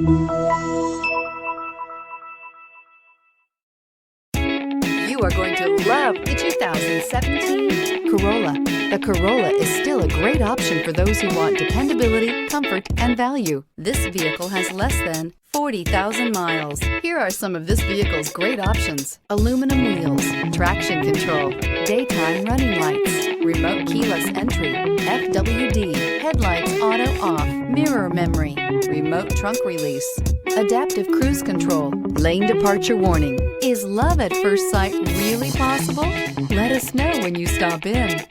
You are going to love the 2017 Corolla. The Corolla is still a great option for those who want dependability, comfort, and value. This vehicle has less than 40,000 miles. Here are some of this vehicle's great options: aluminum wheels, traction control, daytime running lights, remote keyless entry, FWD, headlights auto off, mirror memory, remote trunk release, adaptive cruise control, lane departure warning. Is love at first sight really possible? Let us know when you stop in.